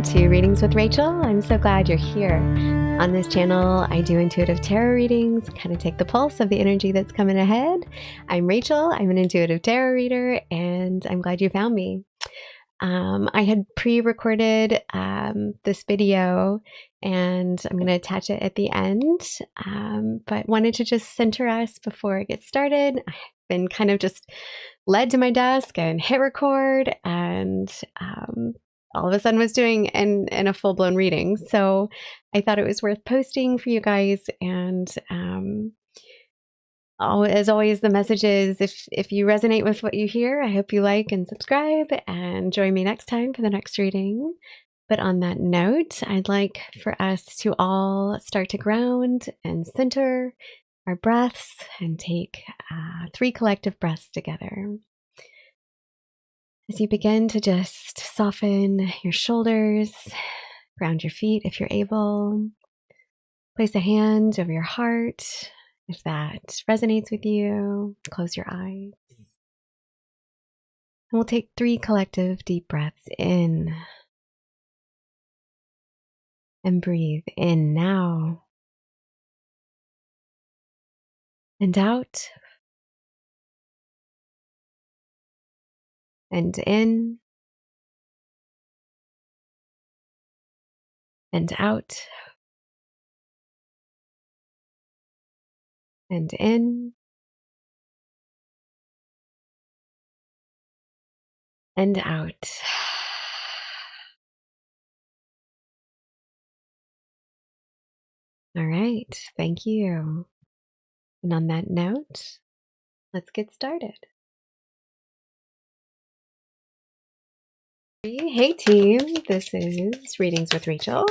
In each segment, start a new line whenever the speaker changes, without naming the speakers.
welcome to Readings with Rachel. I'm so glad you're here. On this channel, I do intuitive tarot readings, kind of take the pulse of the energy that's coming ahead. I'm Rachel, I'm an intuitive tarot reader, and I'm glad you found me. I had pre-recorded this video, and I'm going to attach it at the end, but wanted to just center us before it gets started. I've been kind of just led to my desk and hit record, and all of a sudden was doing in a full-blown reading. So I thought it was worth posting for you guys. And as always, the message is if you resonate with what you hear, I hope you like and subscribe and join me next time for the next reading. But on that note, I'd like for us to all start to ground and center our breaths and take 3 collective breaths together. As you begin to just soften your shoulders, ground your feet if you're able, place a hand over your heart if that resonates with you, close your eyes. And we'll take 3 collective deep breaths in and breathe in now and out and in and out and in and out. All right, thank you. And on that note, let's get started. Hey team, this is Readings with Rachel.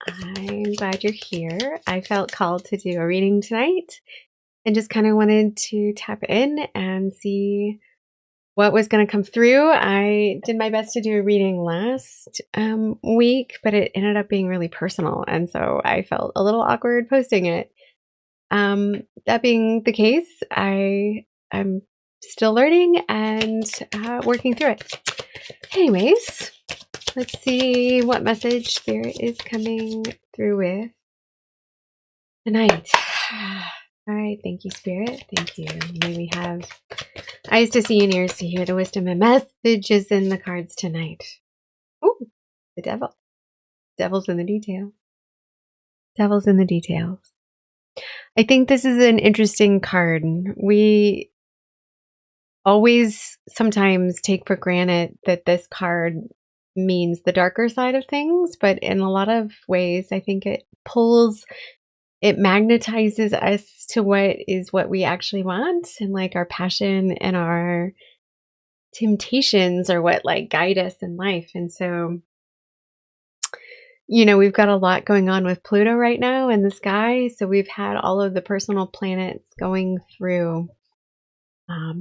I'm glad you're here. I felt called to do a reading tonight and just kind of wanted to tap in and see what was going to come through. I did my best to do a reading last week, but it ended up being really personal, and so I felt a little awkward posting it. That being the case, I'm still learning and working through it. Anyways, let's see what message Spirit is coming through with tonight. All right, thank you, Spirit. Thank you. May we have eyes to see and ears to hear the wisdom and messages in the cards tonight. Ooh, the devil. Devil's in the details. Devil's in the details. I think this is an interesting card. We always sometimes take for granted that this card means the darker side of things, but in a lot of ways, I think it magnetizes us to what we actually want, and like our passion and our temptations are what like guide us in life. And so, we've got a lot going on with Pluto right now in the sky. So we've had all of the personal planets going through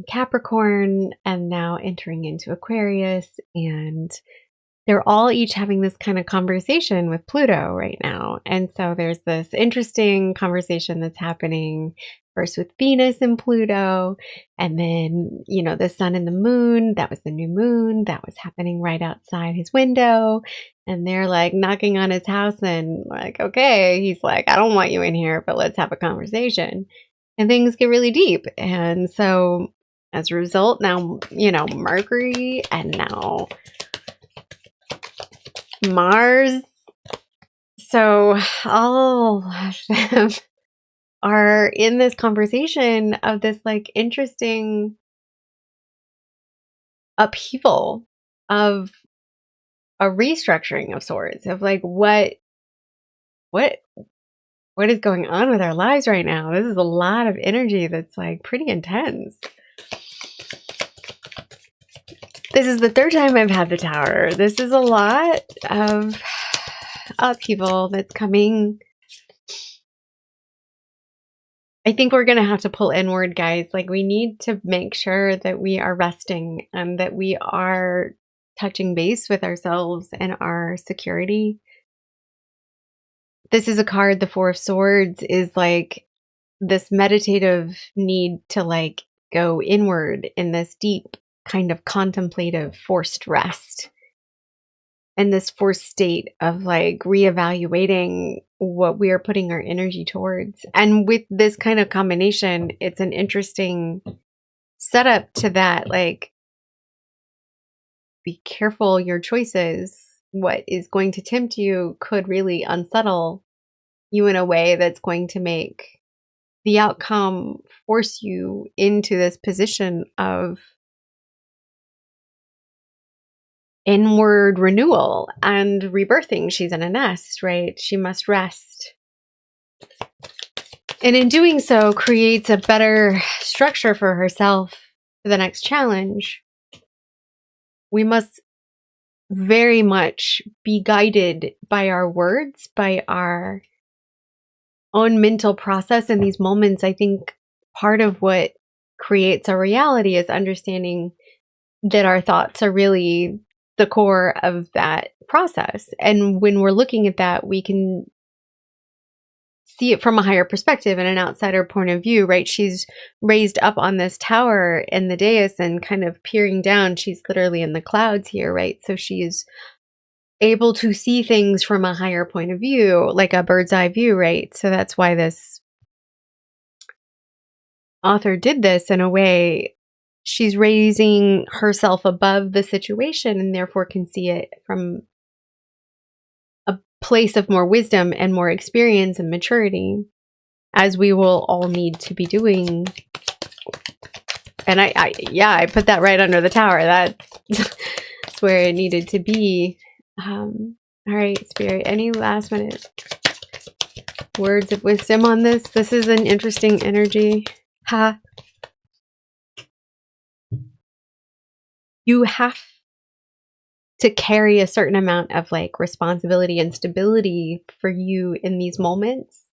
Capricorn and now entering into Aquarius, and they're all each having this kind of conversation with Pluto right now. And so there's this interesting conversation that's happening first with Venus and Pluto, and then, the sun and the moon. That was the new moon that was happening right outside his window. And they're like knocking on his house and like, okay, he's like, I don't want you in here, but let's have a conversation. And things get really deep. And so as a result, now, Mercury and now Mars. So all of them are in this conversation of this like interesting upheaval of a restructuring of sorts, of like what is going on with our lives right now. This is a lot of energy that's like pretty intense. This is the 3rd time I've had the Tower. This is a lot of upheaval that's coming. I think we're going to have to pull inward, guys. Like, we need to make sure that we are resting and that we are touching base with ourselves and our security. This is a card, the 4 of Swords, is like this meditative need to like go inward in this deep kind of contemplative forced rest. and this forced state of like reevaluating what we are putting our energy towards. And with this kind of combination, it's an interesting setup to that. Like, be careful your choices. What is going to tempt you could really unsettle you in a way that's going to make the outcome force you into this position of inward renewal and rebirthing. She's in a nest, right? She must rest. And in doing so, creates a better structure for herself for the next challenge. We must very much be guided by our words, by our own mental process in these moments. I think part of what creates our reality is understanding that our thoughts are really the core of that process. And when we're looking at that, we can see it from a higher perspective and an outsider point of view, right? She's raised up on this tower in the dais and kind of peering down. She's literally in the clouds here, right? So she's able to see things from a higher point of view, like a bird's eye view, right? So that's why this author did this in a way. She's raising herself above the situation and therefore can see it from a place of more wisdom and more experience and maturity, as we will all need to be doing. And I put that right under the tower. That's where it needed to be. All right, Spirit, any last minute words of wisdom on this? This is an interesting energy. You have to carry a certain amount of like responsibility and stability for you in these moments.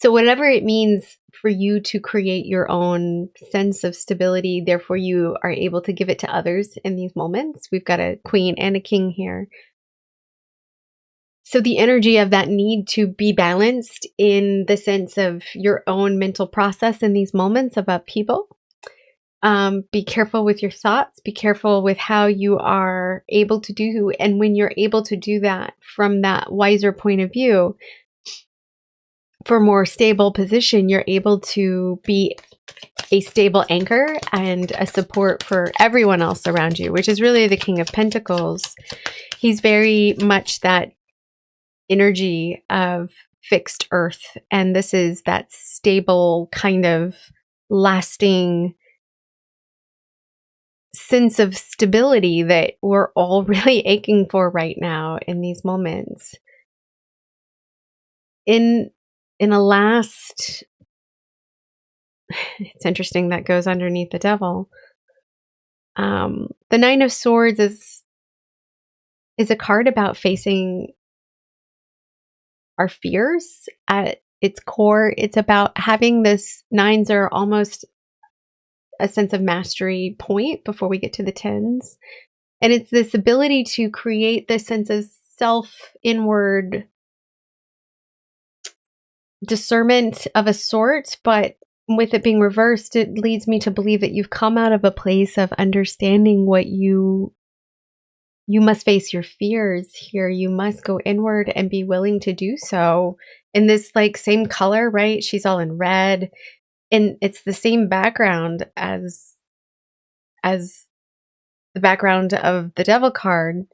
So whatever it means for you to create your own sense of stability, therefore you are able to give it to others in these moments. We've got a queen and a king here. So the energy of that need to be balanced in the sense of your own mental process in these moments of upheaval. Be careful with your thoughts. Be careful with how you are able to do. And when you're able to do that from that wiser point of view, for a more stable position, you're able to be a stable anchor and a support for everyone else around you, which is really the King of Pentacles. He's very much that energy of fixed earth. And this is that stable kind of lasting sense of stability that we're all really aching for right now in these moments. In a last, it's interesting that goes underneath the devil. The Nine of Swords is a card about facing our fears at its core. It's about having this, nines are almost a sense of mastery point before we get to the tens. And it's this ability to create this sense of self inward discernment of a sort, but with it being reversed, it leads me to believe that you've come out of a place of understanding what you must face your fears here. You must go inward and be willing to do so in this like same color, right? She's all in red, and it's the same background as the background of the devil card.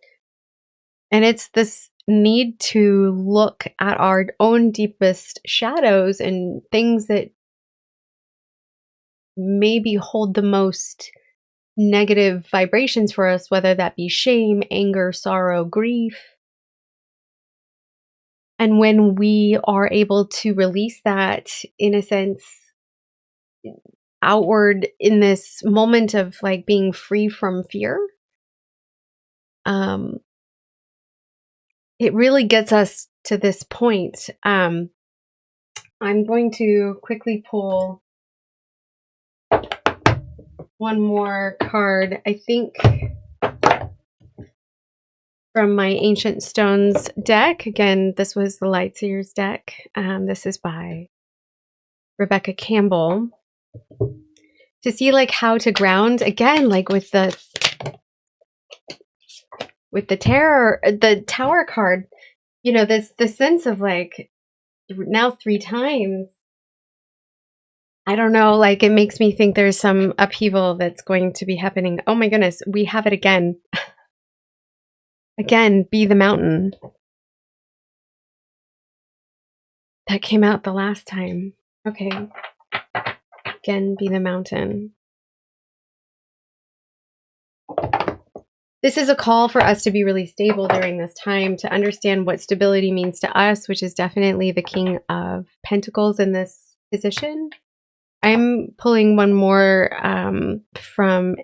And it's this need to look at our own deepest shadows and things that maybe hold the most negative vibrations for us, whether that be shame, anger, sorrow, grief. And when we are able to release that, in a sense, outward in this moment of like being free from fear, it really gets us to this point. I'm going to quickly pull one more card, I think, from my Ancient Stones deck. Again, this was the Lightseers deck. This is by Rebecca Campbell. To see like how to ground, again, like with the with the tower card, this sense of like now 3 times. I don't know, like it makes me think there's some upheaval that's going to be happening. Oh my goodness, we have it again. Again, be the mountain. That came out the last time. Okay. Again, be the mountain. This is a call for us to be really stable during this time, to understand what stability means to us, which is definitely the King of Pentacles in this position. I'm pulling one more from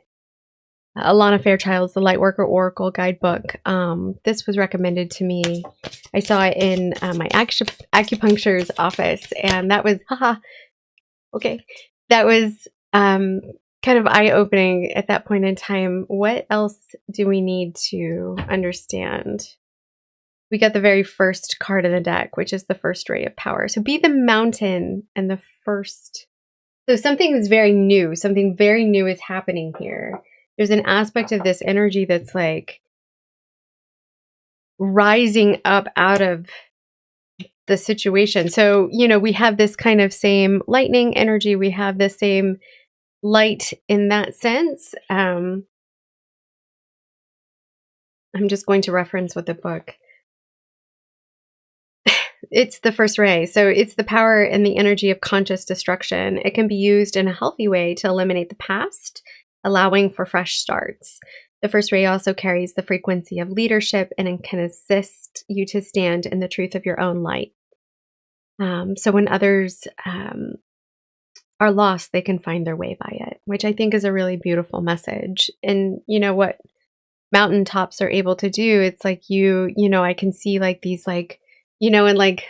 Alana Fairchild's The Lightworker Oracle Guidebook. This was recommended to me. I saw it in my acupuncture's office, and that was, okay. That was kind of eye-opening at that point in time. What else do we need to understand? We got the very first card in the deck, which is the first ray of power. So be the mountain and the first. So something is very new. Something very new is happening here. There's an aspect of this energy that's like rising up out of the situation. So, we have this kind of same lightning energy. We have the same light in that sense. I'm just going to reference what the book. It's the first ray. So it's the power and the energy of conscious destruction. It can be used in a healthy way to eliminate the past, allowing for fresh starts. The first ray also carries the frequency of leadership and it can assist you to stand in the truth of your own light. So when others are lost, they can find their way by it, which I think is a really beautiful message. And what mountaintops are able to do, it's like I can see like these like, and like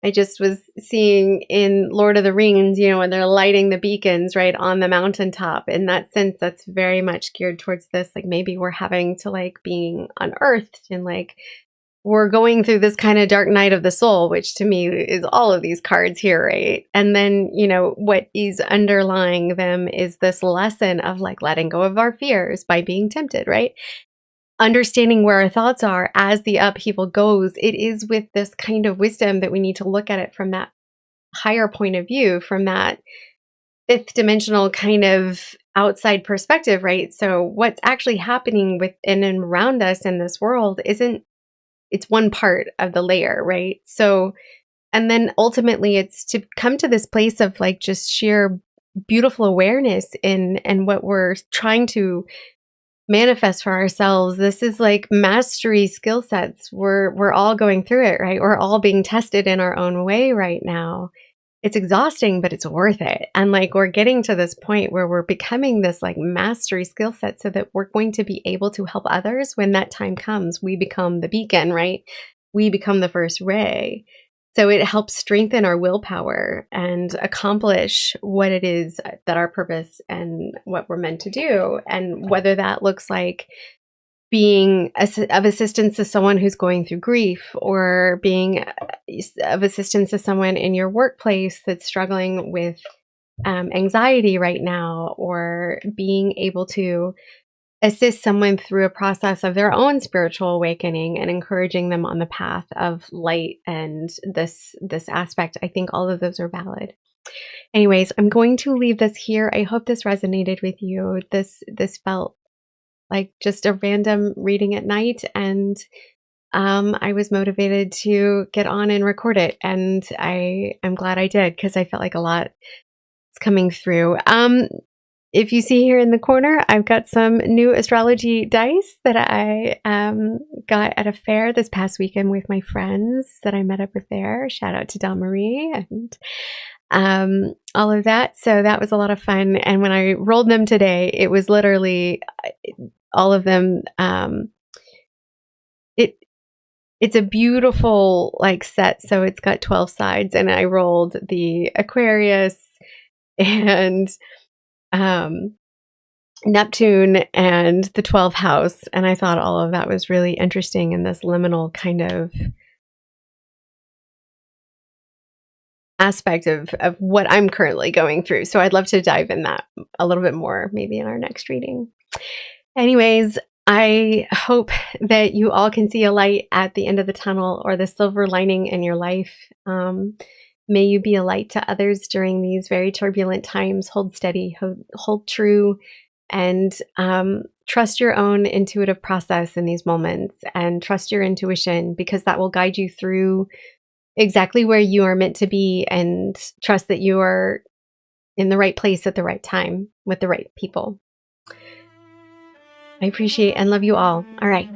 I just was seeing in Lord of the Rings, when they're lighting the beacons right on the mountaintop. In that sense, that's very much geared towards this. Like maybe we're having to like being unearthed and like we're going through this kind of dark night of the soul, which to me is all of these cards here, right? And then, what is underlying them is this lesson of like letting go of our fears by being tempted, right? Understanding where our thoughts are as the upheaval goes. It is with this kind of wisdom that we need to look at it from that higher point of view, from that fifth dimensional kind of outside perspective, right? So what's actually happening within and around us in this world it's one part of the layer, right? So, and then ultimately it's to come to this place of like just sheer beautiful awareness in and what we're trying to manifest for ourselves. This is like mastery skill sets. We're all going through it, right? We're all being tested in our own way right now. It's exhausting, but it's worth it. And like we're getting to this point where we're becoming this like mastery skill set so that we're going to be able to help others when that time comes. We become the beacon, right? We become the first ray. So it helps strengthen our willpower and accomplish what it is that our purpose and what we're meant to do. And whether that looks like being of assistance to someone who's going through grief, or being of assistance to someone in your workplace that's struggling with anxiety right now, or being able to assist someone through a process of their own spiritual awakening and encouraging them on the path of light and this aspect. I think all of those are valid. Anyways, I'm going to leave this here. I hope this resonated with you. This felt like just a random reading at night, and I was motivated to get on and record it, and I'm glad I did because I felt like a lot is coming through. If you see here in the corner, I've got some new astrology dice that I got at a fair this past weekend with my friends that I met up with there. Shout out to Janurary and all of that. So that was a lot of fun. And when I rolled them today, it was literally all of them. It's a beautiful like set. So it's got 12 sides, and I rolled the Aquarius and Neptune and the 12th house. And I thought all of that was really interesting in this liminal kind of aspect of what I'm currently going through. So I'd love to dive in that a little bit more, maybe in our next reading. Anyways, I hope that you all can see a light at the end of the tunnel or the silver lining in your life. May you be a light to others during these very turbulent times. Hold steady, hold true, and trust your own intuitive process in these moments and trust your intuition because that will guide you through exactly where you are meant to be, and trust that you are in the right place at the right time with the right people. I appreciate and love you all. All right.